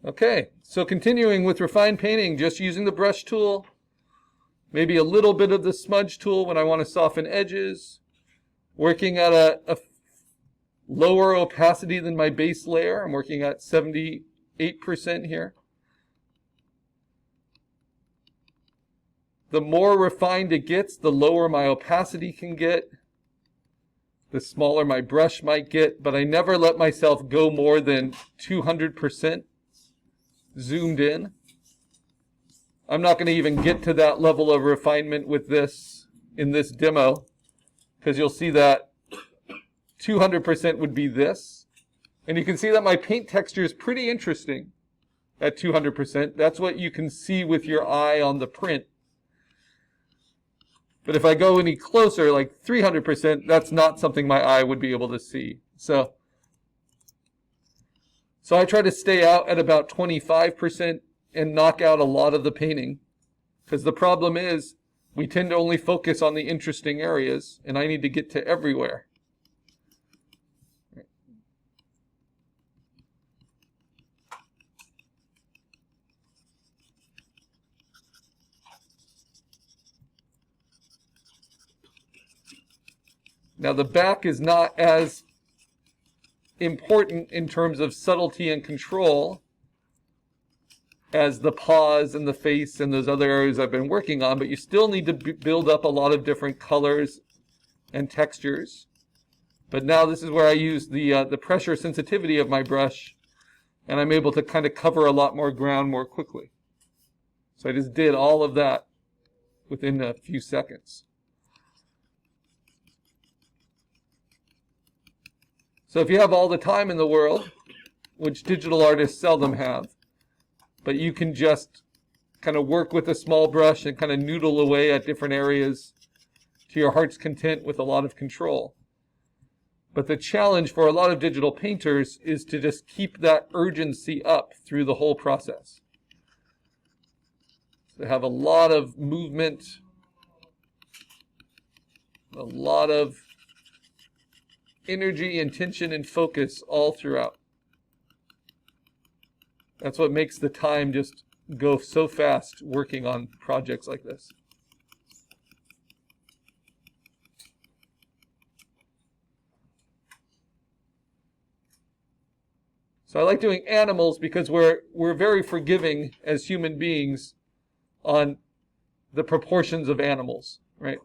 Okay, so continuing with refined painting, just using the brush tool, maybe a little bit of the smudge tool when I want to soften edges, working at a lower opacity than my base layer. I'm working at 78% here. The more refined it gets, the lower my opacity can get, the smaller my brush might get, but I never let myself go more than 200% zoomed in. I'm not going to even get to that level of refinement with this in this demo, because you'll see that 200% would be this. And you can see that my paint texture is pretty interesting at 200%. That's what you can see with your eye on the print. But if I go any closer, like 300%, that's not something my eye would be able to see. So I try to stay out at about 25% and knock out a lot of the painting. Because the problem is, we tend to only focus on the interesting areas, and I need to get to everywhere. Now the back is not as important in terms of subtlety and control as the paws and the face and those other areas I've been working on, but you still need to build up a lot of different colors and textures. But now this is where I use the pressure sensitivity of my brush, and I'm able to kind of cover a lot more ground more quickly. So I just did all of that within a few seconds. So if you have all the time in the world, which digital artists seldom have, but you can just kind of work with a small brush and kind of noodle away at different areas to your heart's content with a lot of control. But the challenge for a lot of digital painters is to just keep that urgency up through the whole process. So have a lot of movement, a lot of energy and tension and focus all throughout. That's what makes the time just go so fast working on projects like this. So I like doing animals because we're very forgiving as human beings on the proportions of animals, right?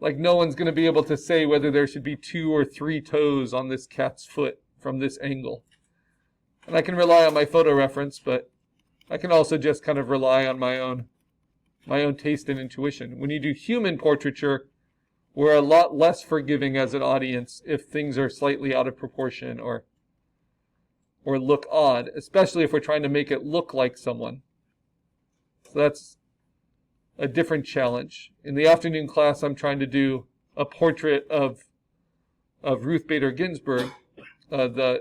Like no one's going to be able to say whether there should be 2 or 3 toes on this cat's foot from this angle. And I can rely on my photo reference, but I can also just kind of rely on my own taste and intuition. When you do human portraiture, we're a lot less forgiving as an audience if things are slightly out of proportion or look odd, especially if we're trying to make it look like someone. So that's a different challenge. In the afternoon class, I'm trying to do a portrait of Ruth Bader Ginsburg, the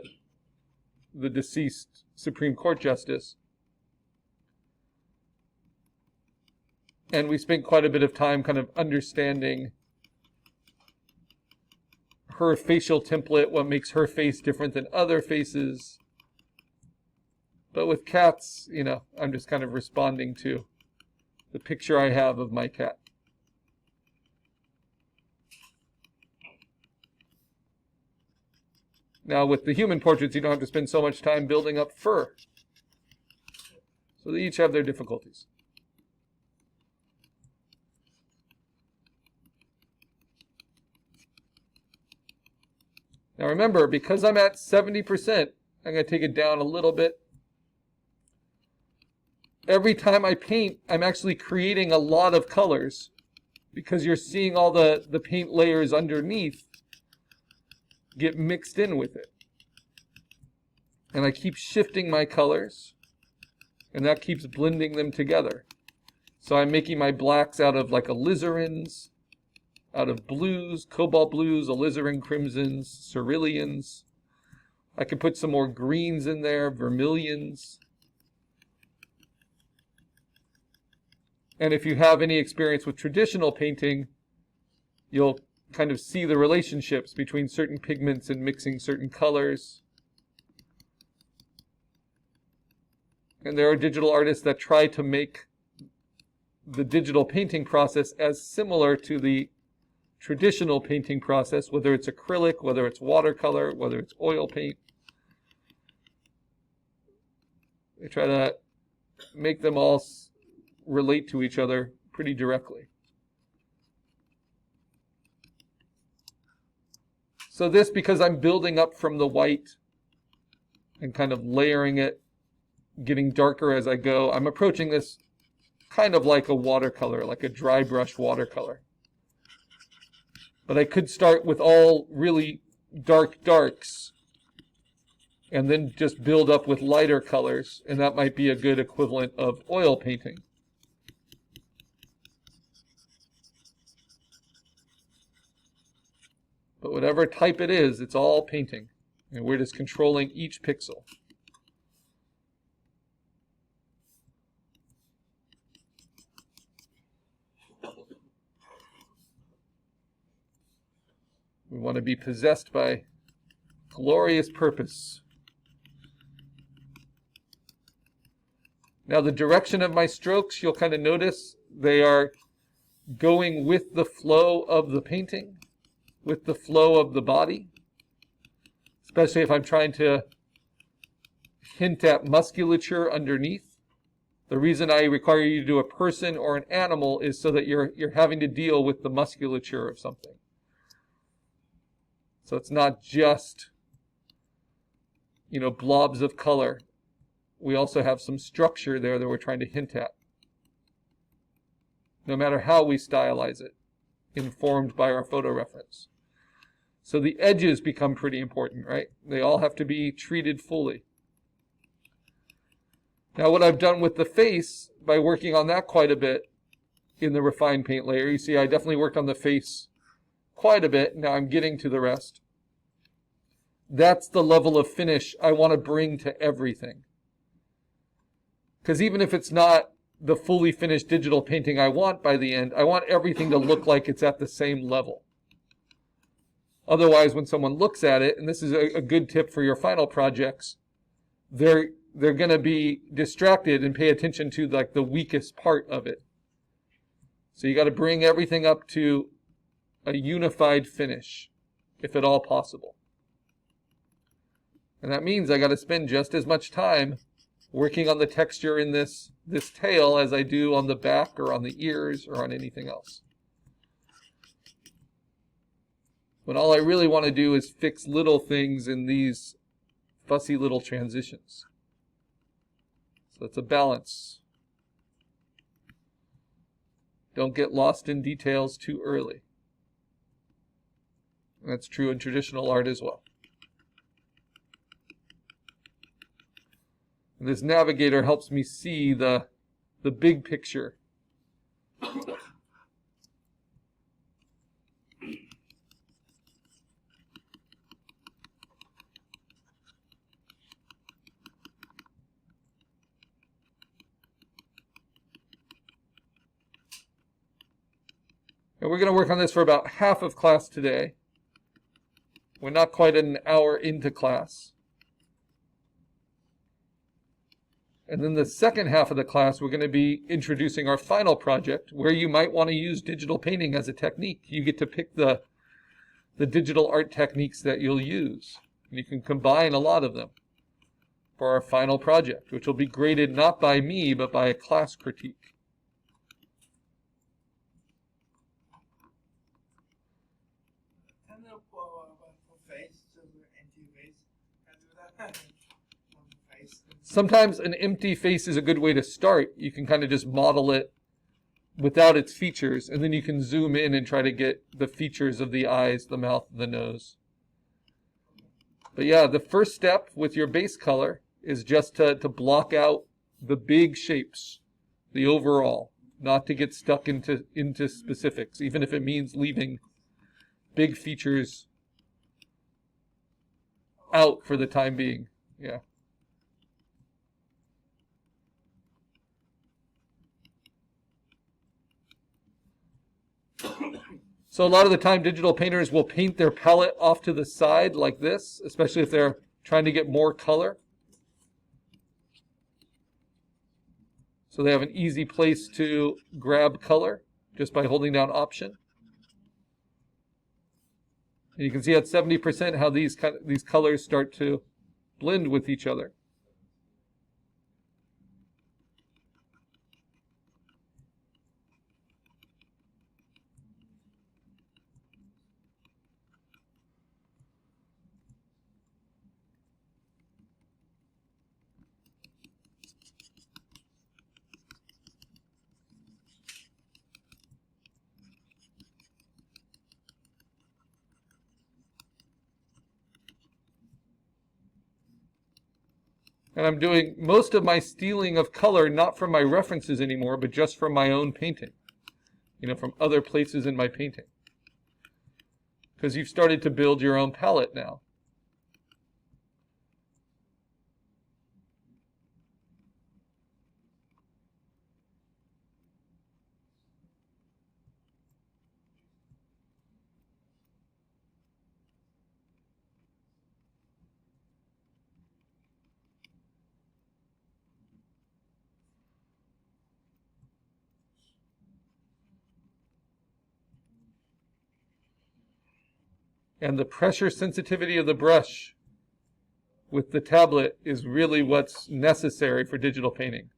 deceased Supreme Court Justice. And we spent quite a bit of time kind of understanding her facial template, what makes her face different than other faces. But with cats, I'm just kind of responding to the picture I have of my cat. Now with the human portraits, you don't have to spend so much time building up fur. So they each have their difficulties. Now remember, because I'm at 70%, I'm going to take it down a little bit. Every time I paint, I'm actually creating a lot of colors because you're seeing all the paint layers underneath get mixed in with it. And I keep shifting my colors, and that keeps blending them together. So I'm making my blacks out of like alizarins, out of blues, cobalt blues, alizarin crimsons, ceruleans. I can put some more greens in there, vermilions. And if you have any experience with traditional painting, you'll kind of see the relationships between certain pigments and mixing certain colors. And there are digital artists that try to make the digital painting process as similar to the traditional painting process, whether it's acrylic, whether it's watercolor, whether it's oil paint. They try to make them all relate to each other pretty directly. So this, because I'm building up from the white and kind of layering it, getting darker as I go, I'm approaching this kind of like a watercolor, like a dry brush watercolor. But I could start with all really dark darks and then just build up with lighter colors, and that might be a good equivalent of oil painting. But whatever type it is, it's all painting, and we're just controlling each pixel. We want to be possessed by glorious purpose. Now the direction of my strokes, you'll kind of notice they are going with the flow of the painting, with the flow of the body, especially if I'm trying to hint at musculature underneath. The reason I require you to do a person or an animal is so that you're having to deal with the musculature of something. So it's not just, blobs of color. We also have some structure there that we're trying to hint at. No matter how we stylize it, informed by our photo reference. So the edges become pretty important, right? They all have to be treated fully. Now what I've done with the face, by working on that quite a bit in the refined paint layer, you see I definitely worked on the face quite a bit. Now I'm getting to the rest. That's the level of finish I want to bring to everything. Because even if it's not the fully finished digital painting I want by the end, I want everything to look like it's at the same level. Otherwise, when someone looks at it, and this is a good tip for your final projects, they're going to be distracted and pay attention to like the weakest part of it. So you got to bring everything up to a unified finish, if at all possible. And that means I got to spend just as much time working on the texture in this tail as I do on the back or on the ears or on anything else. When all I really want to do is fix little things in these fussy little transitions. So it's a balance. Don't get lost in details too early. And that's true in traditional art as well. And this navigator helps me see the big picture. And we're going to work on this for about half of class today. We're not quite an hour into class. And then the second half of the class, we're going to be introducing our final project, where you might want to use digital painting as a technique. You get to pick the digital art techniques that you'll use. And you can combine a lot of them for our final project, which will be graded not by me, but by a class critique. Sometimes an empty face is a good way to start. You can kind of just model it without its features, and then you can zoom in and try to get the features of the eyes, the mouth, the nose. But yeah, the first step with your base color is just to block out the big shapes, the overall, not to get stuck into specifics, even if it means leaving big features out for the time being. Yeah. So a lot of the time digital painters will paint their palette off to the side like this, especially if they're trying to get more color. So they have an easy place to grab color just by holding down Option. And you can see at 70% how these colors start to blend with each other. And I'm doing most of my stealing of color not from my references anymore, but just from my own painting. From other places in my painting. Because you've started to build your own palette now. And the pressure sensitivity of the brush with the tablet is really what's necessary for digital painting.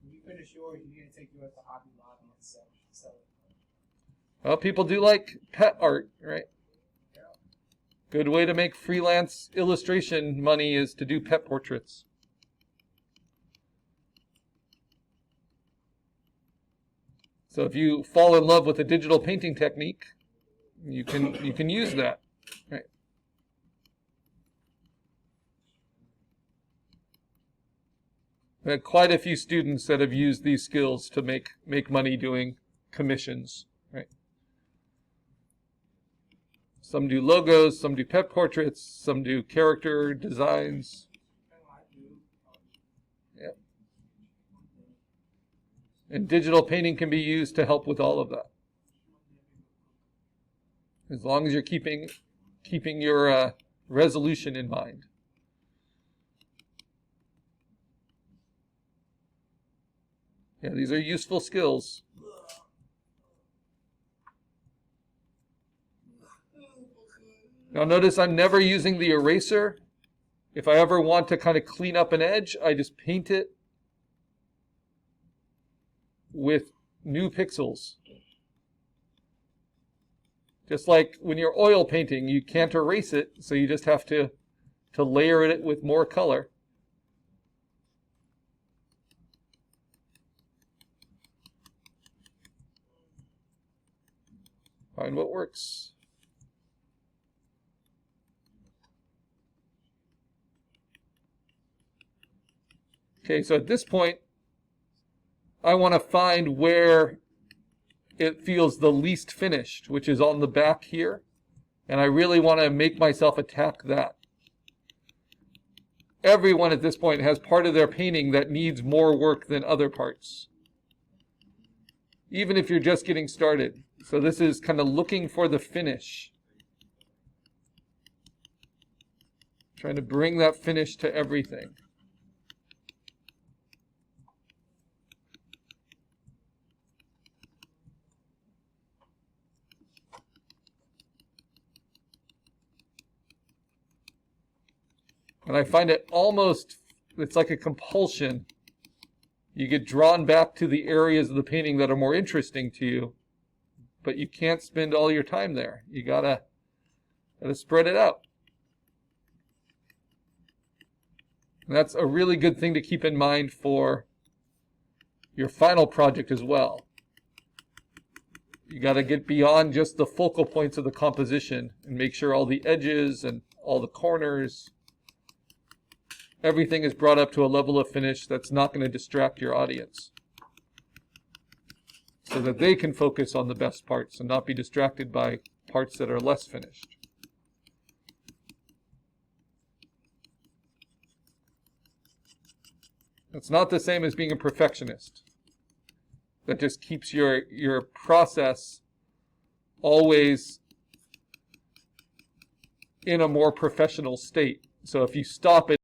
When you finish yours, you're going to take yours to Hobby Lobby and sell it. Well, people do like pet art, right? Yeah. Good way to make freelance illustration money is to do pet portraits. So if you fall in love with a digital painting technique, you can use that, right? I had quite a few students that have used these skills to make money doing commissions, right? Some do logos, some do pet portraits, some do character designs. Yeah. And digital painting can be used to help with all of that. As long as you're keeping your resolution in mind. Yeah, these are useful skills. Now notice I'm never using the eraser. If I ever want to kind of clean up an edge, I just paint it with new pixels. Just like when you're oil painting, you can't erase it, so you just have to layer it with more color. Find what works. Okay, so at this point, I want to find where it feels the least finished, which is on the back here. And I really want to make myself attack that. Everyone at this point has part of their painting that needs more work than other parts. Even if you're just getting started. So this is kind of looking for the finish. Trying to bring that finish to everything. And I find it it's like a compulsion. You get drawn back to the areas of the painting that are more interesting to you, but you can't spend all your time there. You gotta spread it out. And that's a really good thing to keep in mind for your final project as well. You gotta get beyond just the focal points of the composition and make sure all the edges and all the corners, everything is brought up to a level of finish that's not going to distract your audience, so that they can focus on the best parts and not be distracted by parts that are less finished. It's not the same as being a perfectionist. That just keeps your process always in a more professional state. So if you stop it